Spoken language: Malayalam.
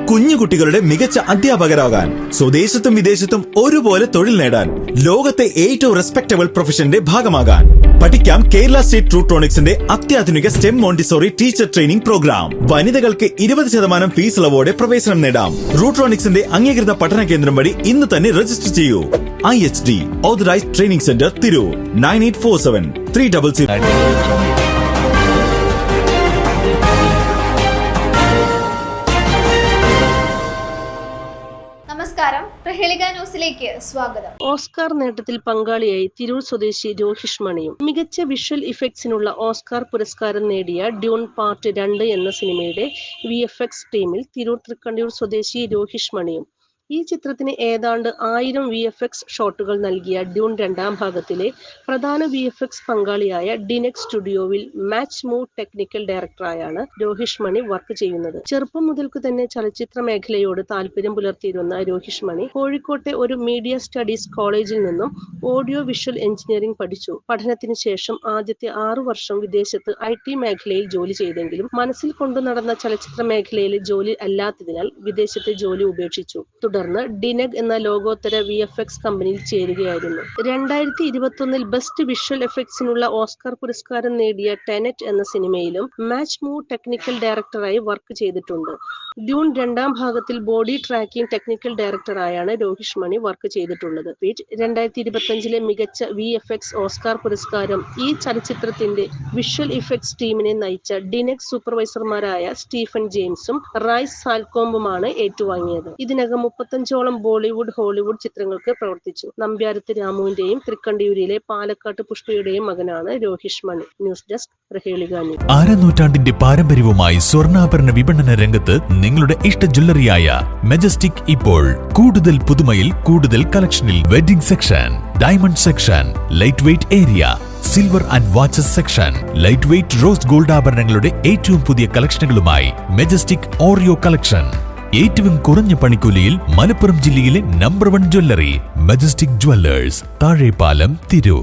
കുഞ്ഞുകുട്ടികളുടെ മികച്ച അധ്യാപകരാകാൻ, സ്വദേശത്തും വിദേശത്തും ഒരുപോലെ തൊഴിൽ നേടാൻ, ലോകത്തെ ഏറ്റവും റെസ്പെക്ടബിൾ പ്രൊഫഷന്റെ ഭാഗമാകാൻ പഠിക്കാം കേരള സ്റ്റേറ്റ് റൂട്രോണിക്സിന്റെ അത്യാധുനിക STEM Montessori teacher training programme. വനിതകൾക്ക് 20% ഫീസ് ഇളവോടെ പ്രവേശനം നേടാം. റൂട്രോണിക്സിന്റെ അംഗീകൃത പഠന കേന്ദ്രം വഴി ഇന്ന് തന്നെ രജിസ്റ്റർ ചെയ്യൂ. IHD authorised training centre Tirur 9847 300. നമസ്കാരം, പ്രഹേളിക ന്യൂസിലേക്ക് സ്വാഗതം. ഓസ്കാർ നേട്ടത്തിൽ പങ്കാളിയായി തിരൂർ സ്വദേശി രോഹിഷ് മണിയും. മികച്ച വിഷ്വൽ ഇഫക്ട്സിനുള്ള ഓസ്കാർ പുരസ്കാരം നേടിയ ഡ്യൂൺ പാർട്ട് 2 എന്ന സിനിമയുടെ VFX ടീമിൽ തിരൂർ തൃക്കണ്ടിയൂർ സ്വദേശി രോഹിഷ് മണിയും. ഈ ചിത്രത്തിന് ഏതാണ്ട് 1000 VFX ഷോട്ടുകൾ നൽകിയ ഡ്യൂൺ 2ാം ഭാഗത്തിലെ പ്രധാന VFX പങ്കാളിയായ ഡിനെക്സ് സ്റ്റുഡിയോവിൽ മാച്ച് മൂവ് ടെക്നിക്കൽ ഡയറക്ടറായാണ് രോഹിഷ് മണി വർക്ക് ചെയ്യുന്നത്. ചെറുപ്പം മുതൽക്കു തന്നെ ചലച്ചിത്ര മേഖലയോട് താല്പര്യം പുലർത്തിയിരുന്ന രോഹിഷ് മണി കോഴിക്കോട്ടെ ഒരു മീഡിയ സ്റ്റഡീസ് കോളേജിൽ നിന്നും ഓഡിയോ വിഷ്വൽ എഞ്ചിനീയറിംഗ് പഠിച്ചു. പഠനത്തിന് ശേഷം ആദ്യത്തെ 6 വർഷം വിദേശത്ത് IT മേഖലയിൽ ജോലി ചെയ്തെങ്കിലും മനസ്സിൽ കൊണ്ടു നടന്ന ചലച്ചിത്ര മേഖലയിലെ ജോലി അല്ലാത്തതിനാൽ വിദേശത്തെ ജോലി ഉപേക്ഷിച്ചു. തുടർന്ന് ഡിനെഗ് എന്ന ലോകോത്തര VFX കമ്പനിയിൽ ചേരുകയായിരുന്നു. 2021 ബെസ്റ്റ് വിഷ്വൽ എഫക്ട്സിനുള്ള ഓസ്കാർ പുരസ്കാരം നേടിയ ടെനറ്റ് എന്ന സിനിമയിലും മാച്ച് മൂവ് ടെക്നിക്കൽ ഡയറക്ടറായി വർക്ക് ചെയ്തിട്ടുണ്ട്. ഡ്യൂൺ 2ാം ഭാഗത്തിൽ ബോഡി ട്രാക്കിംഗ് ടെക്നിക്കൽ ഡയറക്ടറായാണ് രോഹിഷ് മണി വർക്ക് ചെയ്തിട്ടുള്ളത്. 2025 മികച്ച VFX ഓസ്കാർ പുരസ്കാരം ഈ ചലച്ചിത്രത്തിന്റെ വിഷ്വൽ ഇഫക്ട്സ് ടീമിനെ നയിച്ച ഡിനെഗ് സൂപ്പർവൈസർമാരായ സ്റ്റീഫൻ ജെയിംസും റൈസ് സാൽക്കോംബുമാണ് ഏറ്റുവാങ്ങിയത്. ഇതിനകം 35ഓളം ബോളിവുഡ്, ഹോളിവുഡ് ചിത്രങ്ങൾക്ക് പ്രവർത്തിച്ചു. നമ്പ്യാരത്ത് രാമുവിന്റെയും തൃക്കണ്ടിയൂരിലെ പാലക്കാട്ട് പുഷ്പയുടെയും മകനാണ് Rohish Mani. News desk Prahelika news. നൂറ്റാണ്ടിന്റെ പാരമ്പര്യവുമായി സ്വർണ്ണാഭരണ വിപണന രംഗത്ത് നിങ്ങളുടെ ഇഷ്ട ജ്വല്ലറിയായ മെജസ്റ്റിക് ഇപ്പോൾ കൂടുതൽ പുതുമയിൽ, കൂടുതൽ കളക്ഷനിൽ. Wedding section, diamond section, light weight area, silver and watches section, light weight rose gold ആഭരണങ്ങളുടെ ഏറ്റവും പുതിയ കളക്ഷനുകളുമായി മെജസ്റ്റിക് ഓറിയോ കളക്ഷൻ. ഏറ്റവും കുറഞ്ഞ പണിക്കൂലിയിൽ മലപ്പുറം ജില്ലയിലെ number 1 jewellery majestic Jewellers, Thazhepalam, Tirur.